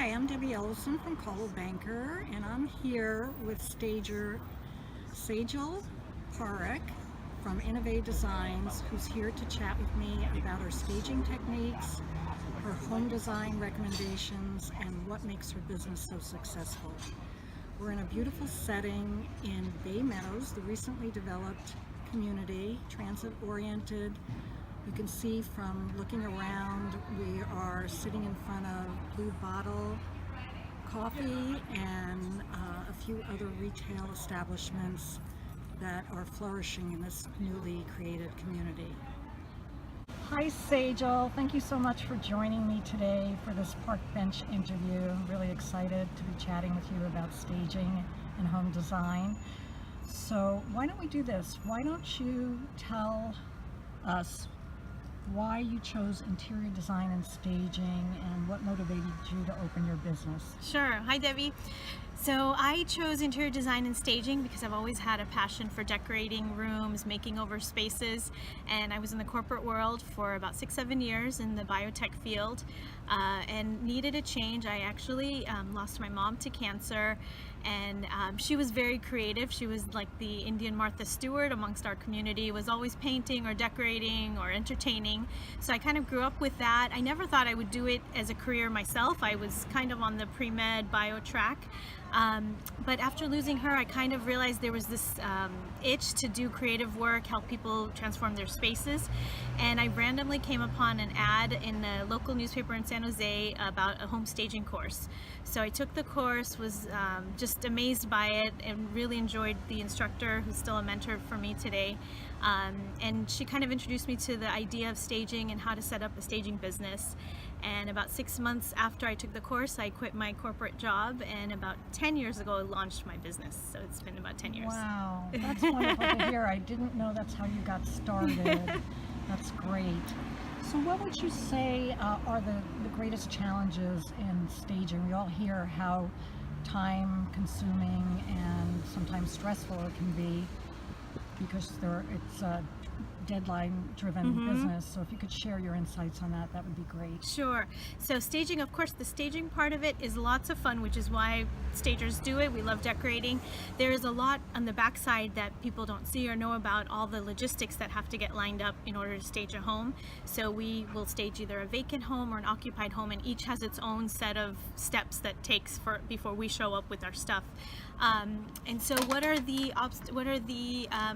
Hi, I'm Debbie Ellison from Coldwell Banker, and I'm here with stager Sejal Parekh from Innovae Designs, who's here to chat with me about her staging techniques, her home design recommendations, and what makes her business so successful. We're in a beautiful setting in Bay Meadows, the recently developed community, transit-oriented. You can see from looking around, we are sitting in front of Blue Bottle Coffee and a few other retail establishments that are flourishing in this newly created community. Hi Sejal, thank you so much for joining me today for this Parkbench interview. I'm really excited to be chatting with you about staging and home design. So why don't we do this? Why don't you tell us why you chose interior design and staging and what motivated you to open your business? Sure. Hi, Debbie. So I chose interior design and staging because I've always had a passion for decorating rooms, making over spaces, and I was in the corporate world for about 6-7 years in the biotech field and needed a change. I actually lost my mom to cancer, and she was very creative. She was like the Indian Martha Stewart amongst our community, was always painting or decorating or entertaining. So I kind of grew up with that. I never thought I would do it as a career myself. I was kind of on the pre-med bio track. But after losing her, I kind of realized there was this itch to do creative work, help people transform their spaces. And I randomly came upon an ad in a local newspaper in San Jose about a home staging course. So I took the course, was just amazed by it, and really enjoyed the instructor, who's still a mentor for me today. And she kind of introduced me to the idea of staging and how to set up a staging business. And about 6 months after I took the course, I quit my corporate job, and about 10 years ago I launched my business. So it's been about 10 years. Wow, that's wonderful to hear. I didn't know that's how you got started. That's great. So what would you say are the greatest challenges in staging? We all hear how time consuming and sometimes stressful it can be because it's a deadline driven business. So if you could share your insights on that, that would be great. Sure. So staging, of course, the staging part of it is lots of fun, which is why stagers do it. We love decorating. There is a lot on the backside that people don't see or know about, all the logistics that have to get lined up in order to stage a home. So we will stage either a vacant home or an occupied home, and each has its own set of steps that takes before we show up with our stuff. And so what are the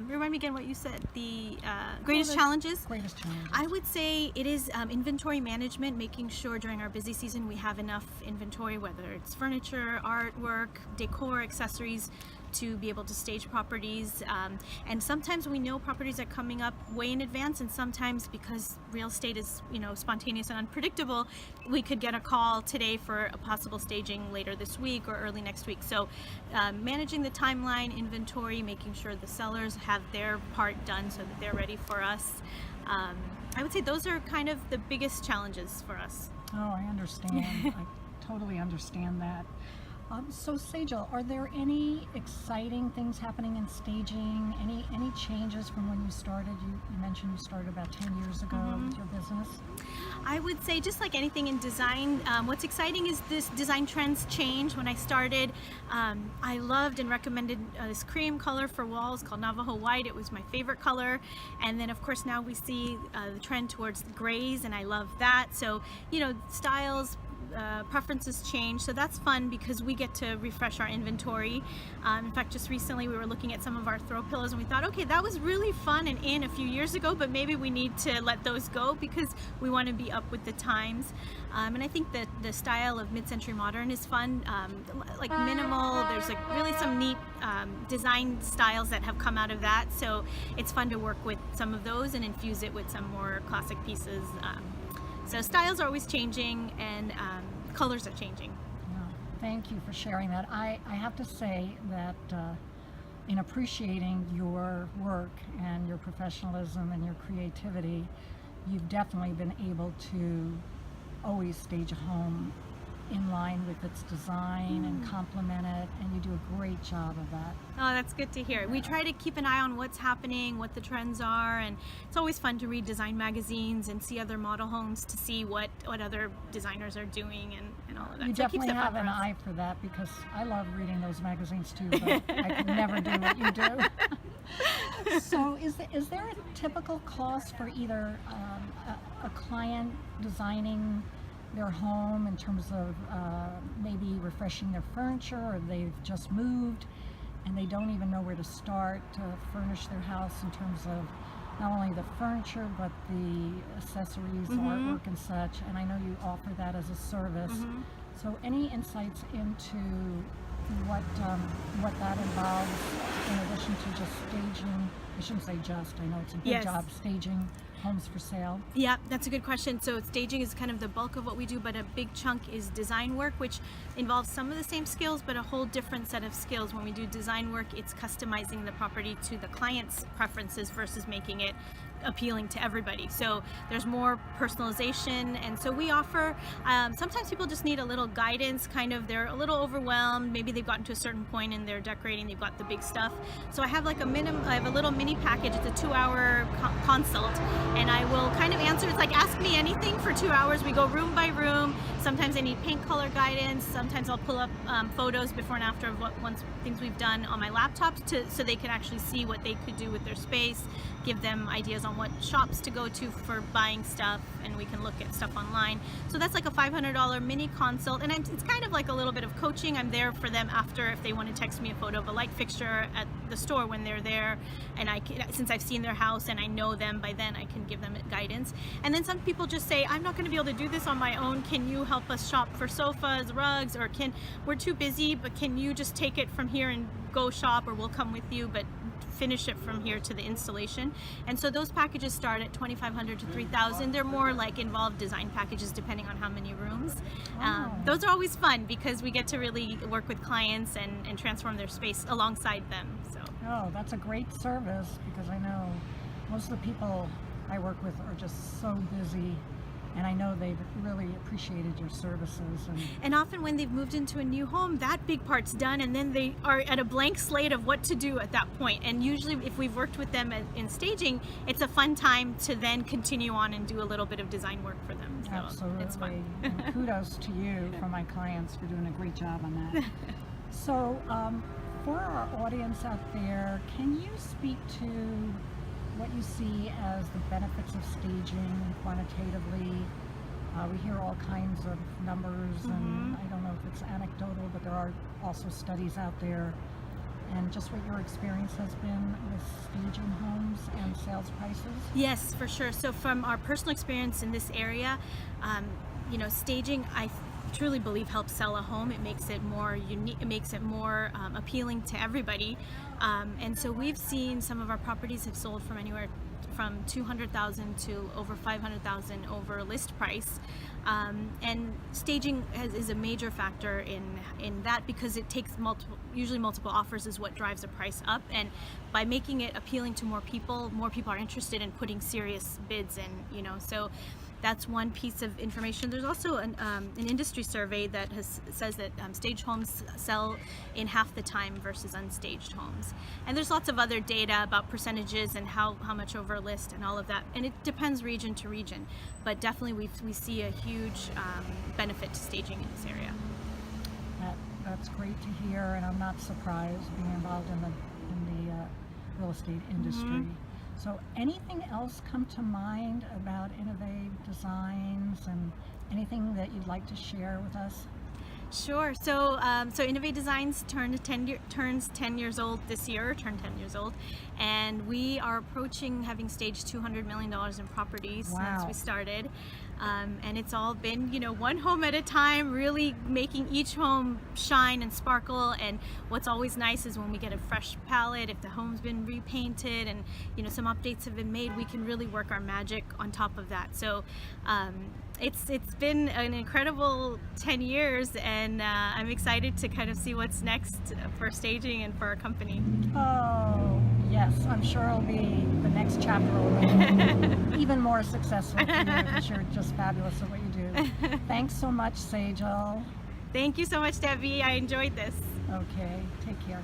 remind me again what you said, the greatest challenges? Greatest challenges. I would say it is inventory management, making sure during our busy season we have enough inventory, whether it's furniture, artwork, decor, accessories, to be able to stage properties. And sometimes we know properties are coming up way in advance, and sometimes because real estate is, spontaneous and unpredictable, we could get a call today for a possible staging later this week or early next week. So managing the timeline, inventory, making sure the sellers have their part done so that they're ready for us. I would say those are kind of the biggest challenges for us. Oh, I understand. I totally understand that. So Sejal, are there any exciting things happening in staging? Any changes from when you started? You mentioned you started about 10 years ago with your business. I would say just like anything in design, what's exciting is this design trends change. When I started, I loved and recommended this cream color for walls called Navajo White. It was my favorite color. And then of course now we see the trend towards grays, and I love that. So, styles, preferences change, so that's fun because we get to refresh our inventory. In fact, just recently we were looking at some of our throw pillows, and we thought, okay, that was really fun and in a few years ago, but maybe we need to let those go because we want to be up with the times. And I think that the style of mid-century modern is fun, like minimal. There's like really some neat design styles that have come out of that, so it's fun to work with some of those and infuse it with some more classic pieces. So styles are always changing, and colors are changing. Well, thank you for sharing that. I have to say that in appreciating your work and your professionalism and your creativity, you've definitely been able to always stage a home in line with its design and complement it, and you do a great job of that. Oh, that's good to hear. We try to keep an eye on what's happening, what the trends are, and it's always fun to read design magazines and see other model homes to see what other designers are doing and all of that. You So it keeps definitely it fun have for an us. eye for that, because I love reading those magazines too, but I can never do what you do. So is there a typical cost for either a client designing their home in terms of maybe refreshing their furniture, or they've just moved and they don't even know where to start to furnish their house in terms of not only the furniture but the accessories, artwork and such, and I know you offer that as a service. So any insights into what that involves in addition to just staging? I shouldn't say just, I know it's a big Yes. job, staging homes for sale. Yeah, that's a good question. So staging is kind of the bulk of what we do, but a big chunk is design work, which involves some of the same skills, but a whole different set of skills. When we do design work, it's customizing the property to the client's preferences versus making it appealing to everybody. So there's more personalization, and so we offer, sometimes people just need a little guidance, kind of, they're a little overwhelmed, maybe they've gotten to a certain point in their decorating, they've got the big stuff. So I have like I have a little mini package. It's a 2-hour consult, and I will kind of answer, it's like ask me anything for 2 hours. We go room by room. Sometimes I need paint color guidance. Sometimes I'll pull up photos before and after of things we've done on my laptop so they can actually see what they could do with their space, give them ideas on what shops to go to for buying stuff, and we can look at stuff online. So that's like a $500 mini consult, and it's kind of like a little bit of coaching. I'm there for them after if they want to text me a photo of a light fixture at the store when they're there, and since I've seen their house and I know them by then, I can give them guidance. And then some people just say, I'm not going to be able to do this on my own. Can you help us shop for sofas, rugs, or we're too busy, but can you just take it from here and go shop, or we'll come with you, but finish it from here to the installation. And so those packages start at $2,500 to $3,000. They're more like involved design packages depending on how many rooms. Those are always fun because we get to really work with clients and transform their space alongside them. So. Oh, that's a great service, because I know most of the people I work with are just so busy, and I know they've really appreciated your services. And often when they've moved into a new home, that big part's done, and then they are at a blank slate of what to do at that point. And usually if we've worked with them in staging, it's a fun time to then continue on and do a little bit of design work for them. So Absolutely. It's fun. And kudos to you from my clients for doing a great job on that. So for our audience out there, can you speak to what you see as the benefits of staging quantitatively? We hear all kinds of numbers, and I don't know if it's anecdotal, but there are also studies out there, and just what your experience has been with staging homes and sales prices. Yes, for sure. So from our personal experience in this area, staging, I truly believe, helps sell a home. It makes it more unique. It makes it more appealing to everybody. And so we've seen some of our properties have sold from anywhere from $200,000 to over $500,000 over list price. And staging is a major factor in that, because it takes usually multiple offers is what drives the price up. And by making it appealing to more people are interested in putting serious bids in. So that's one piece of information. There's also an industry survey that says that staged homes sell in half the time versus unstaged homes. And there's lots of other data about percentages and how much over list and all of that. And it depends region to region. But definitely we see a huge benefit to staging in this area. That's great to hear, and I'm not surprised being involved in the real estate industry. So anything else come to mind about Innovae Designs, and anything that you'd like to share with us? Sure. So Innovae Designs turns 10 years old this year, turned 10 years old, and we are approaching having staged $200 million in properties since we started. And it's all been, one home at a time, really making each home shine and sparkle. And what's always nice is when we get a fresh palette, if the home's been repainted and, some updates have been made, we can really work our magic on top of that. So it's been an incredible 10 years, and I'm excited to kind of see what's next for staging and for our company. Oh, yes, I'm sure it'll be the next chapter will be even more successful for you, because you're just fabulous at what you do. Thanks so much, Sejal. Thank you so much, Debbie. I enjoyed this. Okay, take care.